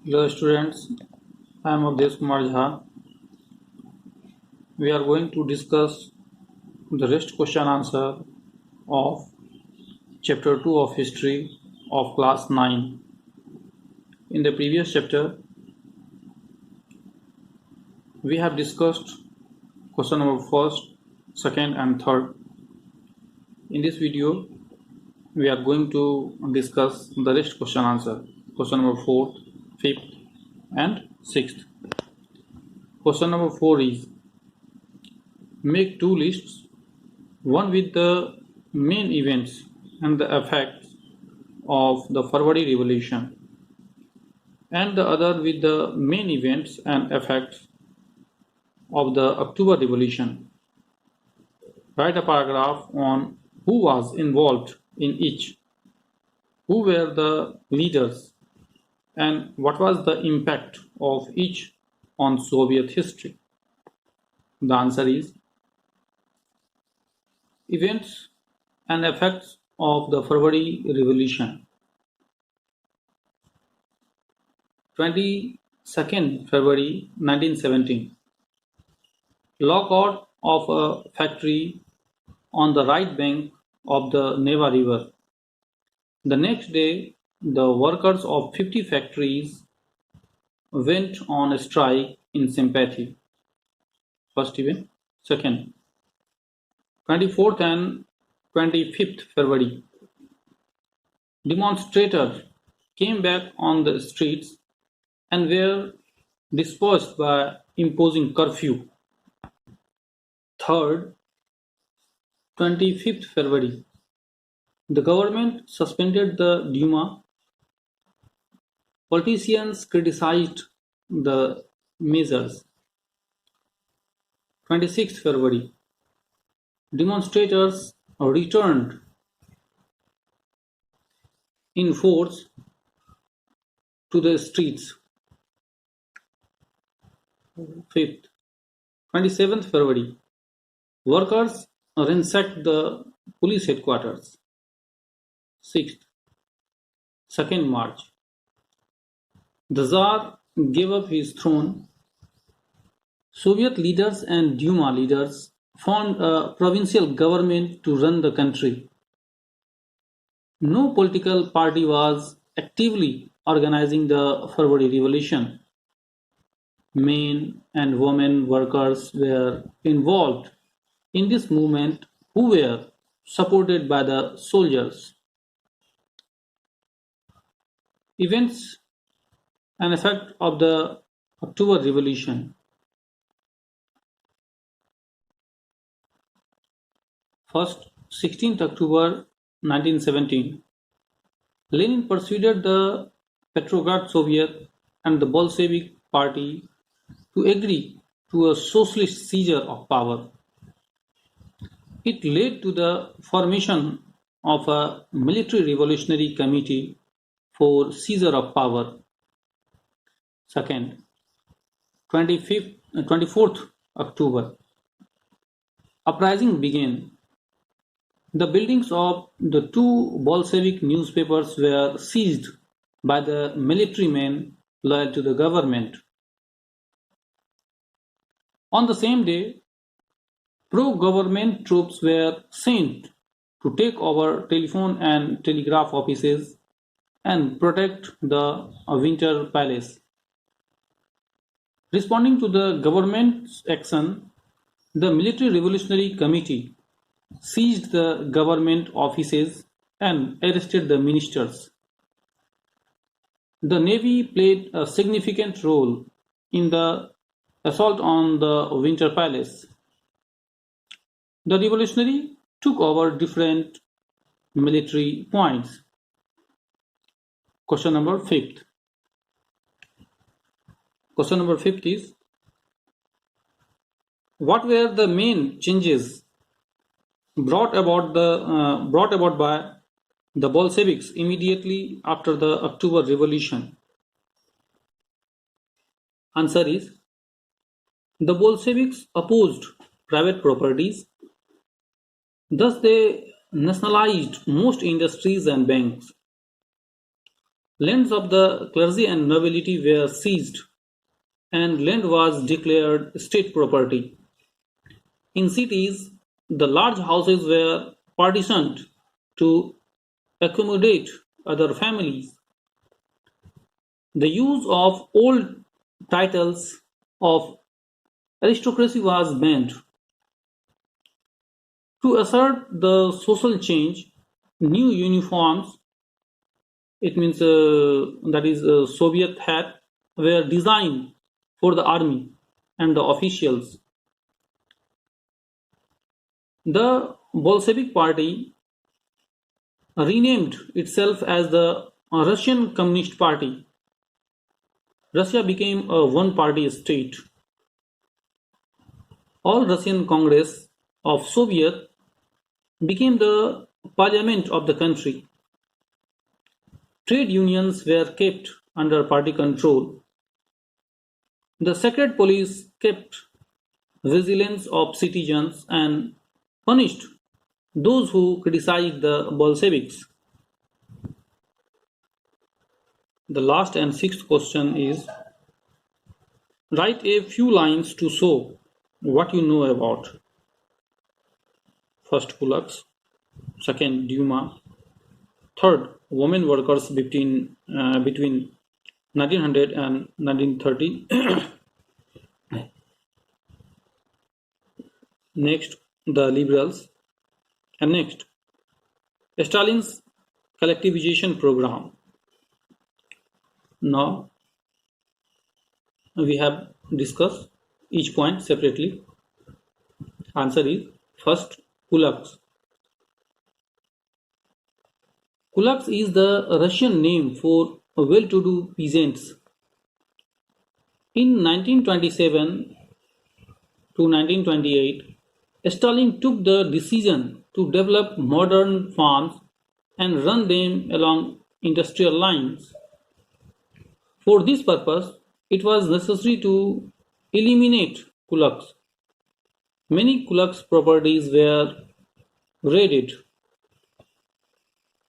Hello students, I am Avdesh Kumar Jha. We are going to discuss the rest question answer of chapter 2 of history of class 9. In the previous chapter, we have discussed question number 1st, 2nd and 3rd. In this video, we are going to discuss the rest question answer, question number 4th, 5th and 6th. Question number 4 is, make two lists, one with the main events and the effects of the February Revolution, and the other with the main events and effects of the October Revolution. Write a paragraph on who was involved in each, who were the leaders, and what was the impact of each on Soviet history. The answer is events and effects of the February Revolution. 22nd February 1917. Lockout of a factory on the right bank of the Neva River. The next day, the workers of 50 factories went on a strike in sympathy. First event. Second, 24th and 25th February. Demonstrators came back on the streets and were dispersed by imposing curfew. Third, 25th February. The government suspended the Duma. Politicians criticized the measures. 26th February. Demonstrators returned in force to the streets. 5th. 27th February. Workers ransacked the police headquarters. 6th. 2nd March. The Tsar gave up his throne. Soviet leaders and Duma leaders formed a provincial government to run the country. No political party was actively organizing the February Revolution. Men and women workers were involved in this movement who were supported by the soldiers. Events and effect of the October Revolution. First, 16th October 1917. Lenin persuaded the Petrograd Soviet and the Bolshevik Party to agree to a socialist seizure of power. It led to the formation of a military revolutionary committee for seizure of power. Second, 24th October. Uprising began. The buildings of the two Bolshevik newspapers were seized by the military men loyal to the government. On the same day, pro-government troops were sent to take over telephone and telegraph offices and protect the Winter Palace. Responding to the government's action, the Military Revolutionary Committee seized the government offices and arrested the ministers. The Navy played a significant role in the assault on the Winter Palace. The revolutionary took over different military points. Question number 5th. Question number 5th is, what were the main changes brought about by the Bolsheviks immediately after the October Revolution? Answer is, the Bolsheviks opposed private properties. Thus they nationalized most industries and banks. Lands of the clergy and nobility were seized, and land was declared state property. In cities, the large houses were partitioned to accommodate other families. The use of old titles of aristocracy was banned. To assert the social change, new uniforms, it means that is Soviet hat, were designed for the army and the officials. The Bolshevik Party renamed itself as the Russian Communist Party. Russia became a one-party state. All Russian Congress of Soviet became the parliament of the country. Trade unions were kept under party control. The secret police kept vigilance of citizens and punished those who criticized the Bolsheviks. The last and sixth question is, write a few lines to show what you know about. First, kulaks. Second, Duma. Third, women workers between 1900 and 1930. Next, the liberals. And next, Stalin's collectivization program. Now, we have discussed each point separately. Answer is first, kulaks. Kulaks is the Russian name for well-to-do peasants. In 1927 to 1928, Stalin took the decision to develop modern farms and run them along industrial lines. For this purpose, it was necessary to eliminate kulaks. Many kulaks properties were raided.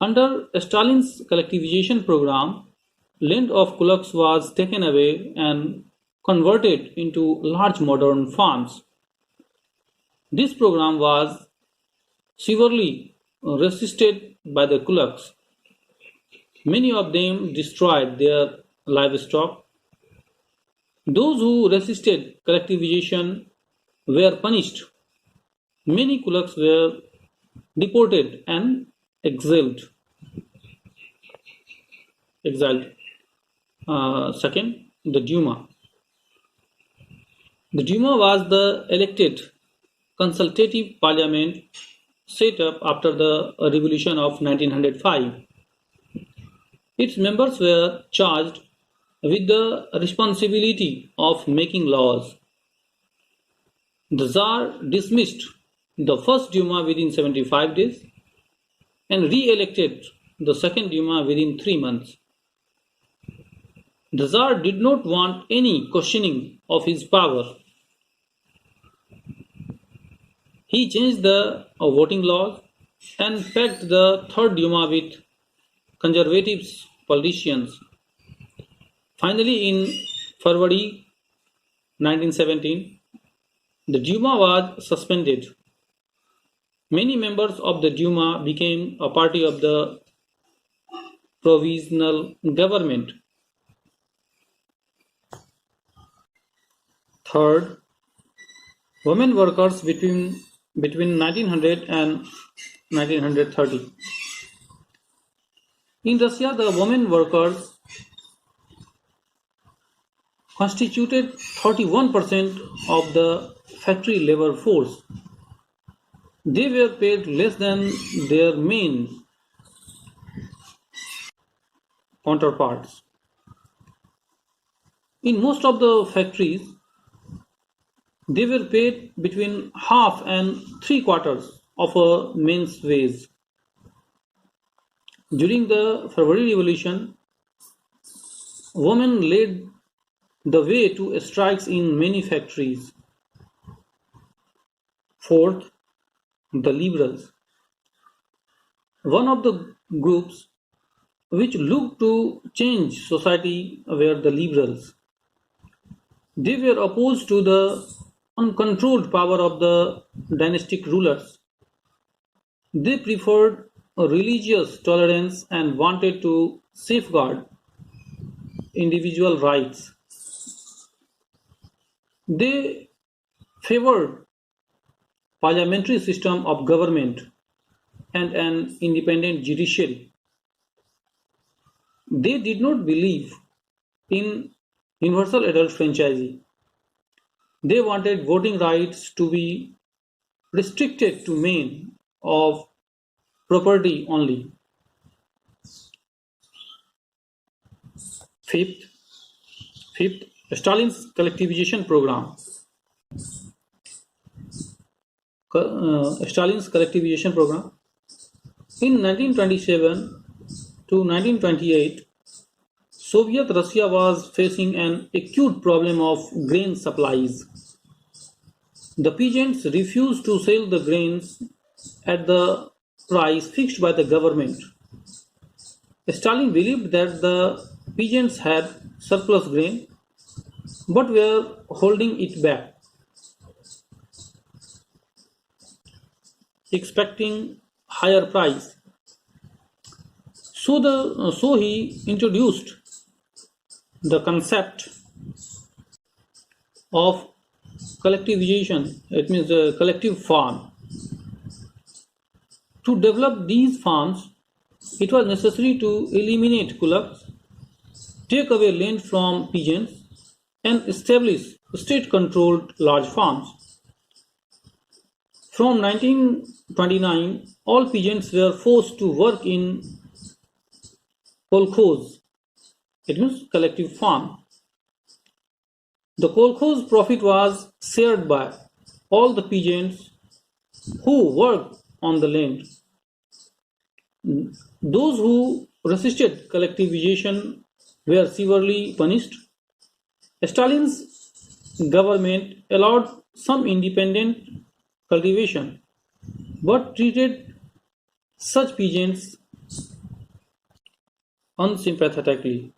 Under Stalin's collectivization program, land of kulaks was taken away and converted into large modern farms. This program was severely resisted by the kulaks. Many of them destroyed their livestock. Those who resisted collectivization were punished. Many kulaks were deported and exiled. Second, the Duma. The Duma was the elected consultative parliament set up after the revolution of 1905. Its members were charged with the responsibility of making laws. The Tsar dismissed the first Duma within 75 days and re-elected the second Duma within 3 months. The Tsar did not want any questioning of his power. He changed the voting laws and packed the third Duma with conservative politicians. Finally, in February 1917, the Duma was suspended. Many members of the Duma became a party of the provisional government. Third, women workers between 1900 and 1930. In Russia, the women workers constituted 31% of the factory labor force. They were paid less than their men counterparts. In most of the factories, they were paid between half and three-quarters of a man's wage. During the February Revolution, women led the way to strikes in many factories. Fourth, the liberals. One of the groups which looked to change society were the liberals. They were opposed to the uncontrolled power of the dynastic rulers. They preferred religious tolerance and wanted to safeguard individual rights. They favored parliamentary system of government and an independent judiciary. They did not believe in universal adult franchise. They wanted voting rights to be restricted to men of property only. Fifth, fifth, Stalin's collectivization program. Stalin's collectivization program. In 1927 to 1928, Soviet Russia was facing an acute problem of grain supplies. The peasants refused to sell the grains at the price fixed by the government. Stalin believed that the peasants had surplus grain but were holding it back, expecting higher price. So he introduced the concept of collectivization. It means a collective farm. To develop these farms, it was necessary to eliminate kulaks, take away land from peasants, and establish state-controlled large farms. From 1929, all peasants were forced to work in kolkhoz. It means collective farm. The kolkhoz profit was shared by all the peasants who worked on the land. Those who resisted collectivization were severely punished. Stalin's government allowed some independent cultivation but treated such peasants unsympathetically.